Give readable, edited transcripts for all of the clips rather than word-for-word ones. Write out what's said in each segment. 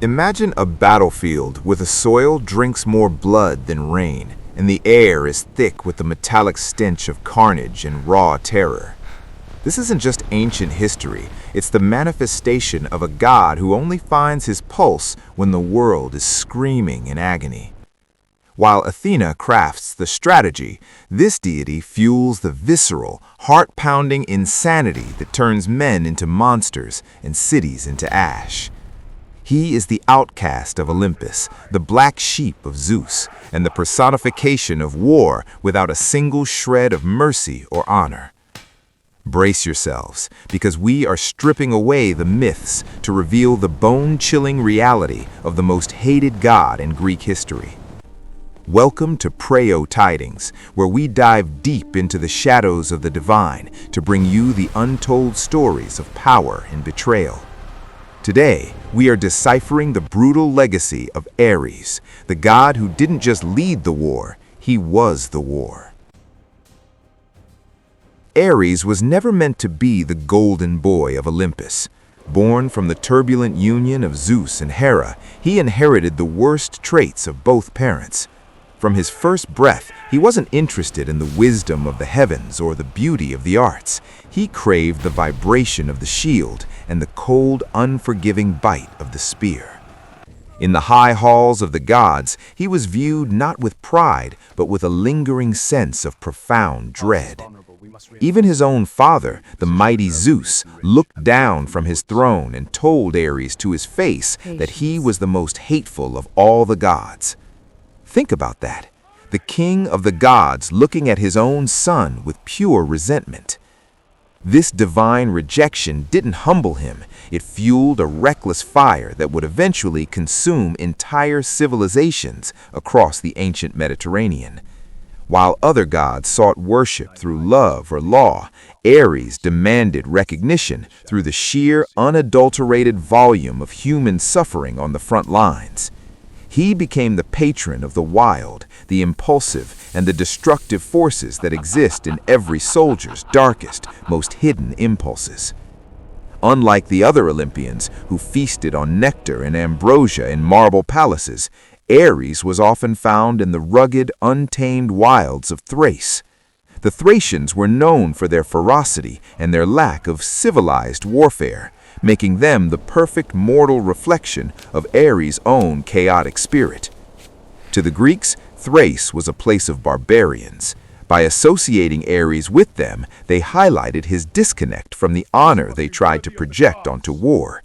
Imagine a battlefield where the soil drinks more blood than rain, and the air is thick with the metallic stench of carnage and raw terror. This isn't just ancient history, it's the manifestation of a god who only finds his pulse when the world is screaming in agony. While Athena crafts the strategy, this deity fuels the visceral, heart-pounding insanity that turns men into monsters and cities into ash. He is the outcast of Olympus, the black sheep of Zeus, and the personification of war without a single shred of mercy or honor. Brace yourselves, because we are stripping away the myths to reveal the bone-chilling reality of the most hated god in Greek history. Welcome to Preyo Tidings, where we dive deep into the shadows of the divine to bring you the untold stories of power and betrayal. Today, we are deciphering the brutal legacy of Ares, the god who didn't just lead the war, he was the war. Ares was never meant to be the golden boy of Olympus. Born from the turbulent union of Zeus and Hera, he inherited the worst traits of both parents. From his first breath, he wasn't interested in the wisdom of the heavens or the beauty of the arts. He craved the vibration of the shield and the cold, unforgiving bite of the spear. In the high halls of the gods, he was viewed not with pride, but with a lingering sense of profound dread. Even his own father, the mighty Zeus, looked down from his throne and told Ares to his face that he was the most hateful of all the gods. Think about that. The king of the gods looking at his own son with pure resentment. This divine rejection didn't humble him. It fueled a reckless fire that would eventually consume entire civilizations across the ancient Mediterranean. While other gods sought worship through love or law, Ares demanded recognition through the sheer, unadulterated volume of human suffering on the front lines. He became the patron of the wild, the impulsive, and the destructive forces that exist in every soldier's darkest, most hidden impulses. Unlike the other Olympians who feasted on nectar and ambrosia in marble palaces, Ares was often found in the rugged, untamed wilds of Thrace. The Thracians were known for their ferocity and their lack of civilized warfare, making them the perfect mortal reflection of Ares' own chaotic spirit. To the Greeks, Thrace was a place of barbarians. By associating Ares with them, they highlighted his disconnect from the honor they tried to project onto war.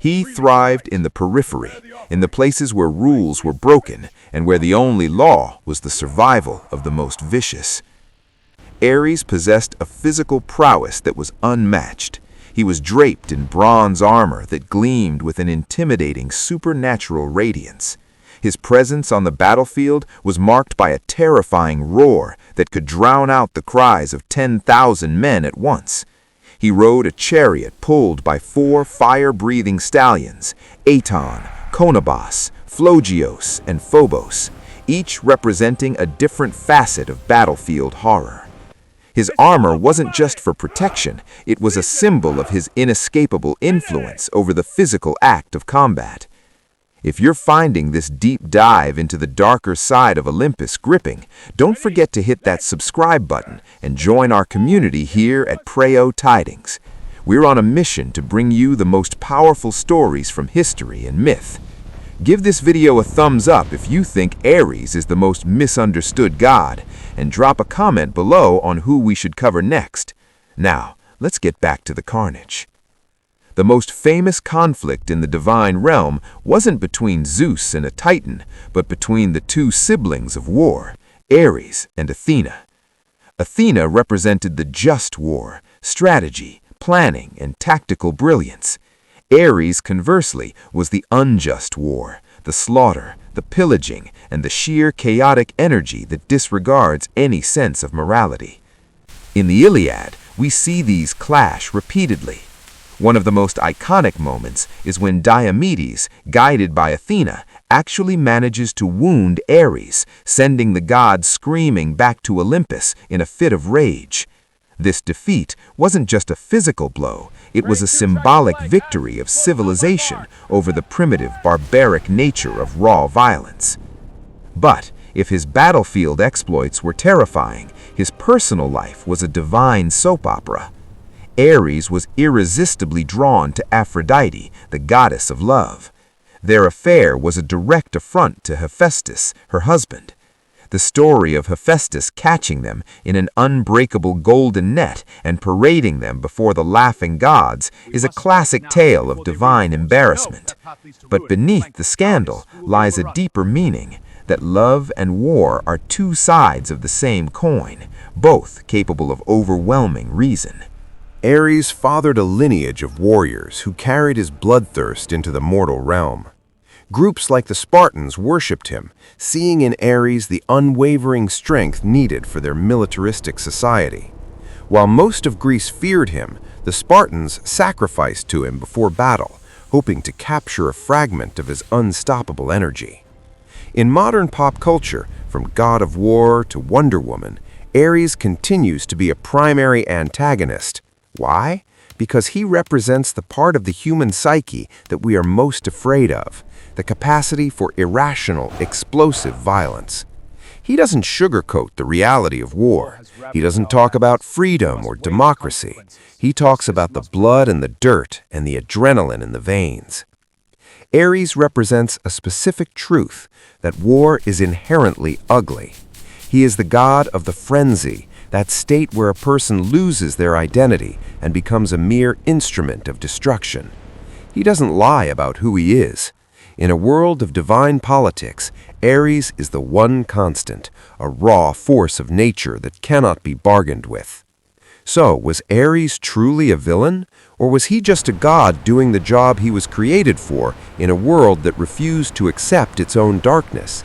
He thrived in the periphery, in the places where rules were broken and where the only law was the survival of the most vicious. Ares possessed a physical prowess that was unmatched. He was draped in bronze armor that gleamed with an intimidating supernatural radiance. His presence on the battlefield was marked by a terrifying roar that could drown out the cries of 10,000 men at once. He rode a chariot pulled by 4 fire-breathing stallions, Aton, Konobos, Phlogios, and Phobos, each representing a different facet of battlefield horror. His armor wasn't just for protection, it was a symbol of his inescapable influence over the physical act of combat. If you're finding this deep dive into the darker side of Olympus gripping, don't forget to hit that subscribe button and join our community here at Preyo Tidings. We're on a mission to bring you the most powerful stories from history and myth. Give this video a thumbs up if you think Ares is the most misunderstood god, and drop a comment below on who we should cover next. Now, let's get back to the carnage. The most famous conflict in the divine realm wasn't between Zeus and a Titan, but between the two siblings of war, Ares and Athena. Athena represented the just war, strategy, planning, and tactical brilliance. Ares, conversely, was the unjust war, the slaughter, the pillaging, and the sheer chaotic energy that disregards any sense of morality. In the Iliad, we see these clash repeatedly. One of the most iconic moments is when Diomedes, guided by Athena, actually manages to wound Ares, sending the god screaming back to Olympus in a fit of rage. This defeat wasn't just a physical blow, it was a symbolic victory of civilization over the primitive, barbaric nature of raw violence. But if his battlefield exploits were terrifying, his personal life was a divine soap opera. Ares was irresistibly drawn to Aphrodite, the goddess of love. Their affair was a direct affront to Hephaestus, her husband. The story of Hephaestus catching them in an unbreakable golden net and parading them before the laughing gods is a classic tale of divine embarrassment. But beneath the scandal lies a deeper meaning, that love and war are two sides of the same coin, both capable of overwhelming reason. Ares fathered a lineage of warriors who carried his bloodthirst into the mortal realm. Groups like the Spartans worshipped him, seeing in Ares the unwavering strength needed for their militaristic society. While most of Greece feared him, the Spartans sacrificed to him before battle, hoping to capture a fragment of his unstoppable energy. In modern pop culture, from God of War to Wonder Woman, Ares continues to be a primary antagonist. Why? Because he represents the part of the human psyche that we are most afraid of, the capacity for irrational, explosive violence. He doesn't sugarcoat the reality of war. He doesn't talk about freedom or democracy. He talks about the blood and the dirt and the adrenaline in the veins. Ares represents a specific truth, that war is inherently ugly. He is the god of the frenzy, that state where a person loses their identity and becomes a mere instrument of destruction. He doesn't lie about who he is. In a world of divine politics, Ares is the one constant, a raw force of nature that cannot be bargained with. So, was Ares truly a villain, or was he just a god doing the job he was created for in a world that refused to accept its own darkness?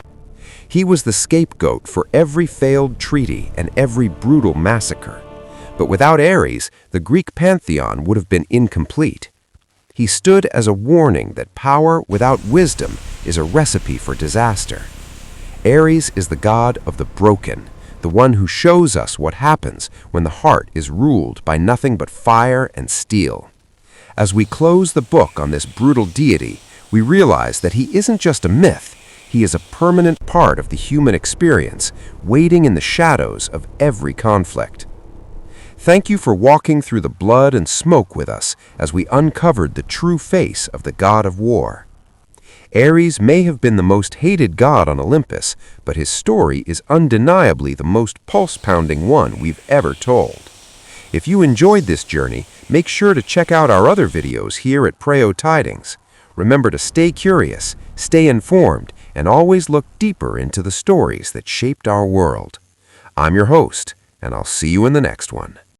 He was the scapegoat for every failed treaty and every brutal massacre. But without Ares, the Greek pantheon would have been incomplete. He stood as a warning that power without wisdom is a recipe for disaster. Ares is the god of the broken, the one who shows us what happens when the heart is ruled by nothing but fire and steel. As we close the book on this brutal deity, we realize that he isn't just a myth. He is a permanent part of the human experience, waiting in the shadows of every conflict. Thank you for walking through the blood and smoke with us as we uncovered the true face of the god of war. Ares may have been the most hated god on Olympus, but his story is undeniably the most pulse-pounding one we've ever told. If you enjoyed this journey, make sure to check out our other videos here at Preyo Tidings. Remember to stay curious, stay informed, and always look deeper into the stories that shaped our world. I'm your host, and I'll see you in the next one.